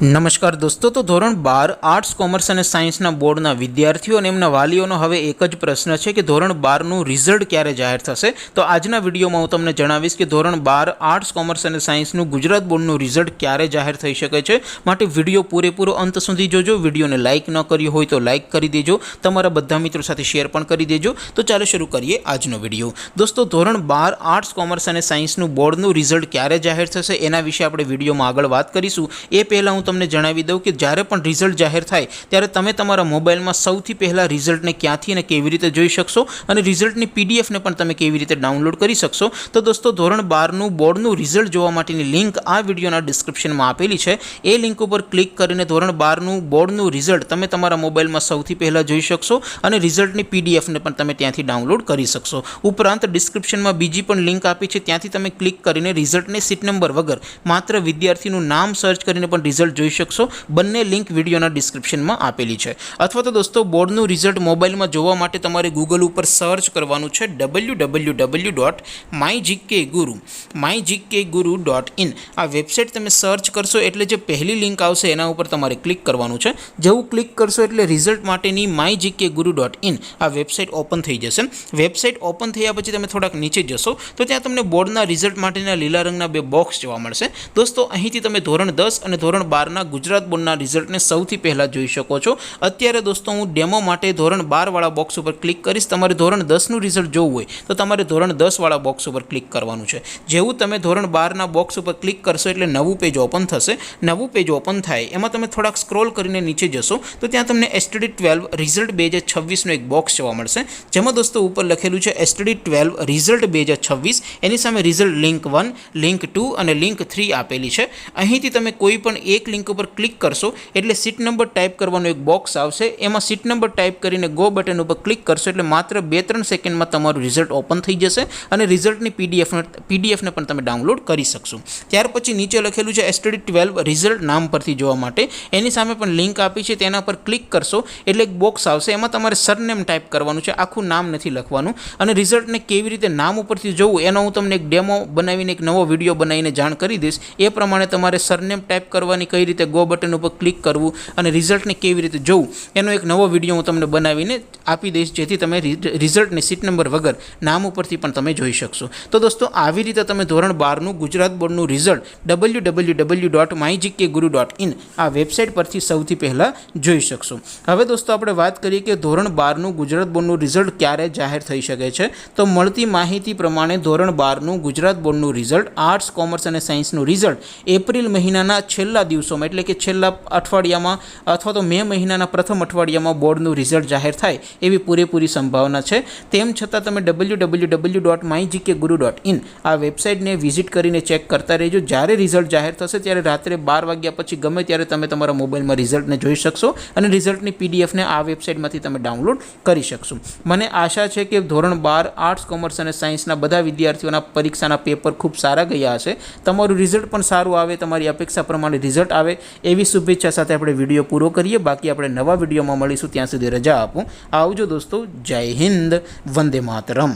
નમસ્કાર દોસ્તો, તો ધોરણ 12 આર્ટ્સ કોમર્સ અને સાયન્સના બોર્ડના વિદ્યાર્થીઓ અને એમના વાલીઓનો હવે એક જ પ્રશ્ન છે કે ધોરણ 12નું રિઝલ્ટ ક્યારે જાહેર થશે. તો આજના વિડીયોમાં હું તમને જણાવીશ કે ધોરણ 12 આર્ટ્સ કોમર્સ અને સાયન્સનું ગુજરાત બોર્ડનું રિઝલ્ટ ક્યારે જાહેર થઈ શકે છે. માટે વિડીયો પૂરેપૂરો અંત સુધી જોજો. વિડીયોને લાઇક ન કર્યો હોય તો લાઇક કરી દેજો, તમારા બધા મિત્રો સાથે શેર પણ કરી દેજો. તો ચાલો શરૂ કરીએ આજનો વિડીયો. દોસ્તો, ધોરણ 12 આર્ટ્સ કોમર્સ અને સાયન્સનું બોર્ડનું રિઝલ્ટ ક્યારે જાહેર થશે એના વિશે આપણે વિડીયોમાં આગળ વાત કરીશું. એ પહેલાં હું તમને જણાવી દઉં કે જ્યારે પણ રિઝલ્ટ જાહેર થાય ત્યારે તમે તમારા મોબાઈલમાં સૌથી પહેલાં રિઝલ્ટને ક્યાંથી અને કેવી રીતે જોઈ શકશો અને રિઝલ્ટની પીડીએફને પણ તમે કેવી રીતે ડાઉનલોડ કરી શકશો. તો દોસ્તો, ધોરણ 12નું બોર્ડનું રિઝલ્ટ જોવા માટેની લિંક આ વિડીયોના ડિસ્ક્રિપ્શનમાં આપેલી છે. એ લિંક ઉપર ક્લિક કરીને ધોરણ 12નું બોર્ડનું રિઝલ્ટ તમે તમારા મોબાઈલમાં સૌથી પહેલાં જોઈ શકશો અને રિઝલ્ટની પીડીએફને પણ તમે ત્યાંથી ડાઉનલોડ કરી શકશો. ઉપરાંત ડિસ્ક્રિપ્શનમાં બીજી પણ લિંક આપી છે, ત્યાંથી તમે ક્લિક કરીને રિઝલ્ટને સીટ નંબર વગર માત્ર વિદ્યાર્થીનું નામ સર્ચ કરીને પણ રિઝલ્ટ જોઈ શકશો. બંને લિંક વિડીયોના ડિસ્ક્રિપ્શનમાં આપેલી છે. અથવા તો દોસ્તો, બોર્ડનું રિઝલ્ટ મોબાઈલમાં જોવા માટે તમારે ગૂગલ ઉપર સર્ચ કરવાનું છે www.mygkguru.in. આ વેબસાઇટ તમે સર્ચ કરશો એટલે જે પહેલી લિંક આવશે એના ઉપર તમારે ક્લિક કરવાનું છે. જેવું ક્લિક કરશો એટલે રિઝલ્ટ માટેની mygkguru.in આ વેબસાઇટ ઓપન થઈ જશે. વેબસાઇટ ઓપન થયા પછી તમે થોડાક નીચે જશો તો ત્યાં તમને બોર્ડના રિઝલ્ટ માટેના લીલા રંગના બે બોક્સ જોવા મળશે. દોસ્તો, અહીંથી તમે ધોરણ 10 અને ધોરણ 12ના ગુજરાત બોર્ડના રિઝલ્ટને સૌથી પહેલાં જોઈ શકો છો. અત્યારે દોસ્તો, હું ડેમો માટે ધોરણ 12 વાળા બોક્સ ઉપર ક્લિક કરીશ. તમારે ધોરણ 10નું રિઝલ્ટ જોવું હોય તો તમારે ધોરણ 10 વાળા બોક્સ ઉપર ક્લિક કરવાનું છે. જેવું તમે ધોરણ 12ના બોક્સ ઉપર ક્લિક કરશો એટલે નવું પેજ ઓપન થશે. નવું પેજ ઓપન થાય એમાં તમે થોડાક સ્ક્રોલ કરીને નીચે જશો તો ત્યાં તમને STD12 રિઝલ્ટ 2026નું એક બોક્સ જોવા મળશે, જેમાં દોસ્તો ઉપર લખેલું છે STD12 રિઝલ્ટ 2026. એની સામે રિઝલ્ટ લિંક 1, લિંક 2 અને લિંક 3 આપેલી છે. અહીંથી તમે કોઈ પણ એક લિંક ઉપર ક્લિક કરશો એટલે સીટ નંબર ટાઈપ કરવાનો એક બોક્સ આવશે. એમાં સીટ નંબર ટાઈપ કરીને ગો બટન ઉપર ક્લિક કરશો એટલે માત્ર 2-3 સેકન્ડમાં તમારું રિઝલ્ટ ઓપન થઈ જશે અને રિઝલ્ટની પીડીએફને પણ તમે ડાઉનલોડ કરી શકશો. ત્યાર પછી નીચે લખેલું છે STD12 રિઝલ્ટ નામ પરથી જોવા માટે. એની સામે પણ લિંક આપી છે, તેના પર ક્લિક કરશો એટલે એક બોક્સ આવશે. એમાં તમારે સરનેમ ટાઈપ કરવાનું છે, આખું નામ નથી લખવાનું. અને રિઝલ્ટને કેવી રીતે નામ ઉપરથી જોવું એનો હું તમને એક ડેમો બનાવીને એક નવો વિડીયો બનાવીને જાણ કરી દઈશ. એ પ્રમાણે તમારે સરનેમ ટાઈપ કરવાની, કઈ રીતે ગો બટન ઉપર ક્લિક કરવું અને રિઝલ્ટને કેવી રીતે જોવું એનો એક નવો વિડીયો હું તમને બનાવીને આપી દઈશ, જેથી તમે રિઝલ્ટને સીટ નંબર વગર નામ ઉપરથી પણ તમે જોઈ શકશો. તો દોસ્તો, આવી રીતે તમે ધોરણ 12નું ગુજરાત બોર્ડનું રિઝલ્ટ www.mygkguru.in આ વેબસાઇટ પરથી સૌથી પહેલાં જોઈ શકશો. હવે દોસ્તો, આપણે વાત કરીએ કે ધોરણ 12નું ગુજરાત બોર્ડનું રિઝલ્ટ ક્યારે જાહેર થઈ શકે છે. તો મળતી માહિતી પ્રમાણે ધોરણ 12નું ગુજરાત બોર્ડનું રિઝલ્ટ આર્ટ્સ કોમર્સ અને સાયન્સનું રિઝલ્ટ એપ્રિલ મહિનાના છેલ્લા દિવસોમાં એટલે કે છેલ્લા અઠવાડિયામાં અથવા તો મે મહિનાના પ્રથમ અઠવાડિયામાં બોર્ડનું રિઝલ્ટ જાહેર થાય એવી પૂરેપૂરી સંભાવના છે. તેમ છતાં તમે www.mygkguru.in આ વેબસાઇટને વિઝિટ કરીને ચેક કરતા રહેજો. જ્યારે રિઝલ્ટ જાહેર થશે ત્યારે રાત્રે 12 વાગ્યા પછી ગમે ત્યારે તમે તમારા મોબાઈલમાં રિઝલ્ટને જોઈ શકશો અને રિઝલ્ટની પીડીએફને આ વેબસાઇટમાંથી તમે ડાઉનલોડ કરી શકશો. મને આશા છે કે ધોરણ 12 આર્ટ્સ કોમર્સ અને સાયન્સના બધા વિદ્યાર્થીઓના પરીક્ષાના પેપર ખૂબ સારા ગયા હશે. તમારું રિઝલ્ટ પણ સારું આવે, તમારી અપેક્ષા પ્રમાણે રિઝલ્ટ આવે એવી શુભેચ્છા સાથે આપણે વિડીયો પૂરો કરીએ. બાકી આપણે નવા વિડીયોમાં મળીશું. ત્યાં સુધી રજા આપો. આવજો દોસ્તો. જય હિન્દ. વંદે માતરમ.